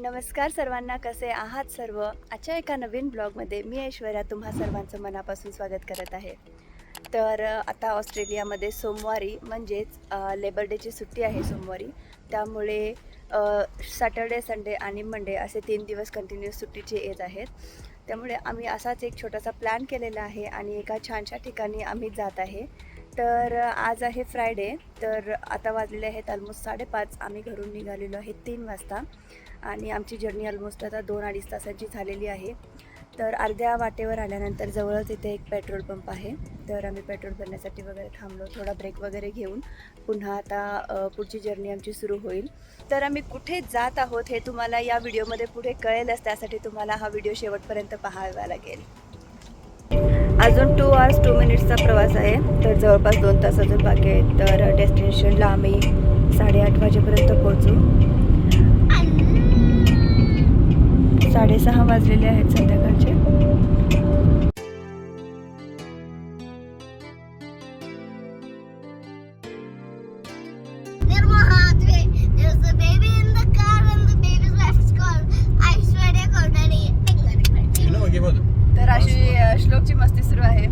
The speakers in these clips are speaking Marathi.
नमस्कार सर्वांना, कसे आहात सर्व? आजच्या एका नवीन ब्लॉगमध्ये मी ऐश्वर्या तुम्हा सर्वांचं मनापासून स्वागत करत आहे. तर आता ऑस्ट्रेलियामध्ये सोमवारी म्हणजेच लेबर डेची सुट्टी आहे सोमवारी. त्यामुळे सॅटर्डे, संडे आणि मंडे असे 3 दिवस कंटिन्यूअस सुट्टीचे येत आहेत. त्यामुळे आम्ही असाच एक छोटासा प्लॅन केलेला आहे आणि एका छानशा ठिकाणी आम्ही जात आहे. तर आज आहे फ्रायडे, तर आता वाजलेले आहेत ऑलमोस्ट 5:30. आम्ही घरून निघालेलो आहे 3 वाजता आणि आमची जर्नी ऑलमोस्ट आता 2-2.5 तासांची झालेली आहे. तर अर्ध्या वाटेवर आल्यानंतर जवळच इथे एक पेट्रोल पंप आहे, तर आम्ही पेट्रोल भरण्यासाठी वगैरे थांबलो. थोडा ब्रेक वगैरे घेऊन पुन्हा आता पुढची जर्नी आमची सुरू होईल. तर आम्ही कुठे जात आहोत हे तुम्हाला या व्हिडिओमध्ये पुढे कळेलच, त्यासाठी तुम्हाला हा व्हिडिओ शेवटपर्यंत पाहावा लागेल. अजून 2 hours 2 minutesचा प्रवास आहे, तर जवळपास 2 तास अजून बाकी आहेत. तर डेस्टिनेशनला आम्ही 8:30 वाजेपर्यंत पोहोचू. 6:30 वाजलेले आहेत संध्याकाळचे. तर अशी श्लोकची मस्ती सुरू आहे.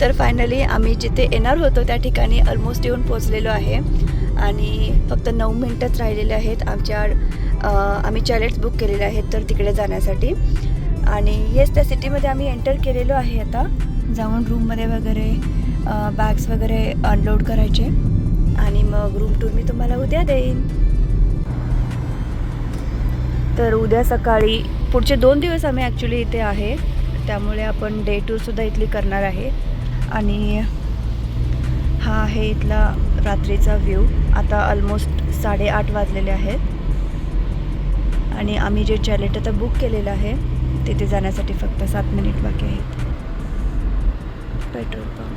तर फायनली आम्ही जिथे येणार होतो त्या ठिकाणी ऑलमोस्ट येऊन पोचलेलो आहे आणि फक्त 9 मिनिटच राहिलेले आहेत. आम्ही चॅलेट्स बुक केलेले आहेत तर तिकडे जाण्यासाठी. आणि येस, त्या सिटीमध्ये आम्ही एंटर केलेलो आहे. आता जाऊन रूममध्ये वगैरे बॅग्स वगैरे अनलोड करायचे आणि मग रूम टूर मी तुम्हाला उद्या देईन. तर उद्या सकाळी पुढचे 2 दिवस आम्ही ॲक्च्युली इथे आहे, त्यामुळे आपण डे टूरसुद्धा इथली करणार आहे. आणि हा आहे इथला रात्रीचा व्ह्यू. आता ऑलमोस्ट 8:30 वाजलेले आहेत आणि आम्ही जे चॅलेट आता बुक केलेलं आहे तिथे जाण्यासाठी फक्त 7 मिनिट बाकी आहेत. Petrol pump.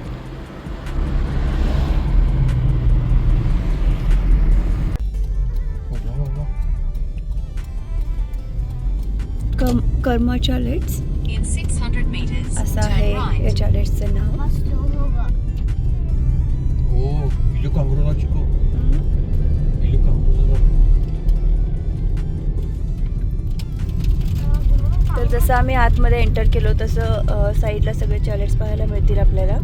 कर्मा चॅलेट्स असं आहे या चॅलेट्सचं नाव. तर जसं आम्ही आतमध्ये एंटर केलो तसं साईडला सगळे चॅलेट्स पाहायला मिळतील आपल्याला.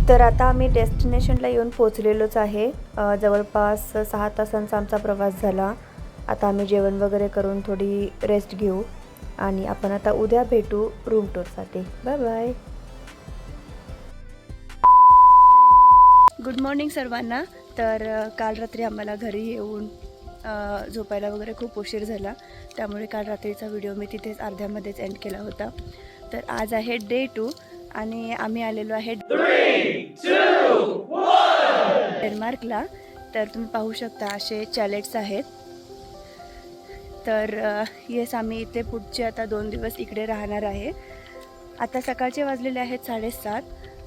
तर आता आम्ही डेस्टिनेशनला येऊन पोचलेलोच आहे. जवळपास 6 तासांचा आमचा प्रवास झाला. आता आम्ही जेवण वगैरे करून थोडी रेस्ट घेऊ आणि आपण आता उद्या भेटू रूम टूरसाठी. Bye bye. गुड मॉर्निंग सर्वांना. तर काल रात्री आम्हाला घरी येऊन झोपायला वगैरे खूप उशीर झाला, त्यामुळे काल रात्रीचा व्हिडिओ मी तिथेच अर्ध्यामध्येच एंड केला होता. तर आज आहे डे 2 आणि आम्ही आलेलो आहे डेन्मार्कला. तर तुम्ही पाहू शकता असे चॅलेट्स आहेत. तर येस, आम्ही इथे पुढचे आता 2 दिवस इकडे राहणार आहे. आता सकाळचे वाजलेले आहेत 7:30.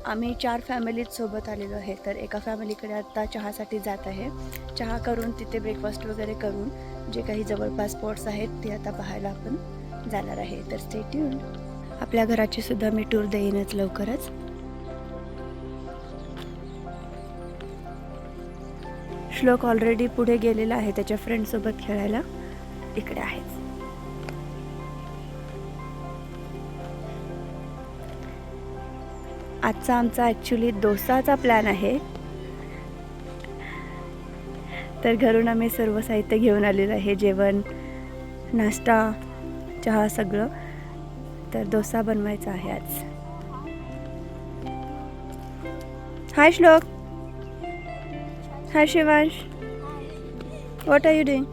आम्ही 4 फॅमिलीज सोबत आलेलो आहे. तर एका फॅमिलीकडे आता चहासाठी जात आहे. चहा करून तिथे ब्रेकफास्ट वगैरे करून जे काही जवळपास स्पॉट्स आहेत ते आता पाहायला आपण जाणार आहे. तर स्टे ट्यून. आपल्या घराची सुद्धा मी टूर देईनच लवकरच. श्लोक ऑलरेडी पुढे गेलेला आहे त्याच्या फ्रेंडसोबत खेळायला. इकडे आहेच. आजचा आमचा ॲक्च्युली डोसाचा प्लॅन आहे. तर घरून आम्ही सर्व साहित्य घेऊन आलेलं आहे, जेवण, नाश्ता, चहा सगळं. तर डोसा बनवायचा आहे आज. Hi Shlok. Hi Shivansh. What are you doing?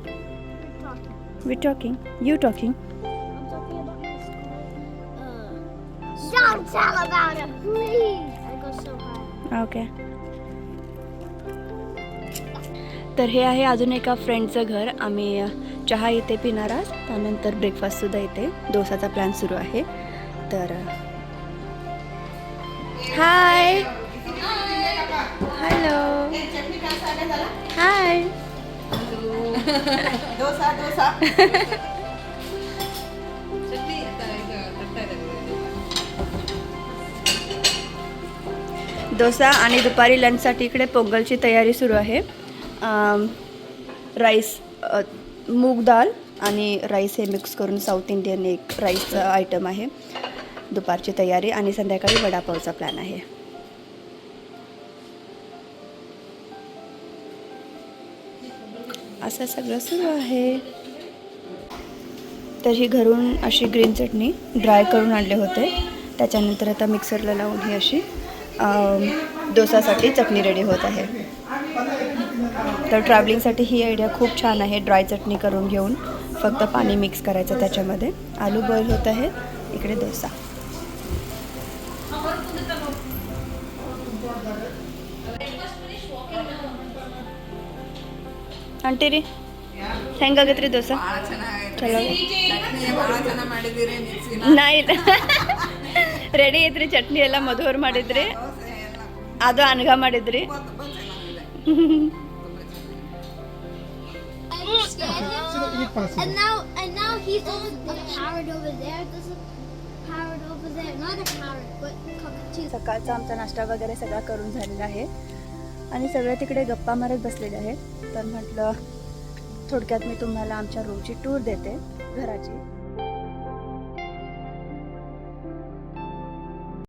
We're talking. You talking? Don't tell about it, please. I go so high. Okay. तर हे आहे अजून एका फ्रेंडचं घर. आम्ही चहा इथे पिणार आहोत, त्यानंतर ब्रेकफास्टसुद्धा इथे. डोसाचा प्लॅन सुरू आहे. तर हाय. हॅलो. हाय. डोसा डोसा आणि दुपारी लंचसाठी इकडे पोंगलची तयारी सुरू आहे. राईस, मूग डाळ आणि राईस हे मिक्स करून साऊथ इंडियन एक राईसचं आयटम आहे. दुपारची तयारी आणि संध्याकाळी वडापावचा प्लॅन आहे. असं सगळं सुरू आहे. तर ही घरून अशी ग्रीन चटणी ड्राय करून आणले होते. त्याच्यानंतर आता मिक्सरला लावून ही अशी डोसासाठी चटणी रेडी होत आहे. तर ट्रॅव्हलिंगसाठी ही आयडिया खूप छान आहे. ड्राय चटणी करून घेऊन फक्त पाणी मिक्स करायचं त्याच्यामध्ये. आलू बॉईल होत आहे. इकडे डोसा. ಆಂಟಿ ರೀ ಹೆಂಗಾಗತ್ರಿ ದೋಸೆ? ಚಲೋ ನಾ ಇಲ್ಲ ರೆಡಿ ಐತ್ರಿ. ಚಟ್ನಿ ಎಲ್ಲ ಮಧುವರ್ ಮಾಡಿದ್ರಿ, ಅದು ಅನ್ಗ ಮಾಡಿದ್ರಿ. And now he's over the parrot over there. There's a parrot over there. Not a parrot, but cockatoo. सकाळचा आमचा नाश्ता वगैरे सगळा करून झालेला आहे आणि सगळे तिकडे गप्पा मारत बसलेले आहेत. तर म्हटलं थोडक्यात मी तुम्हाला आमच्या रूमची टूर देते, घराची.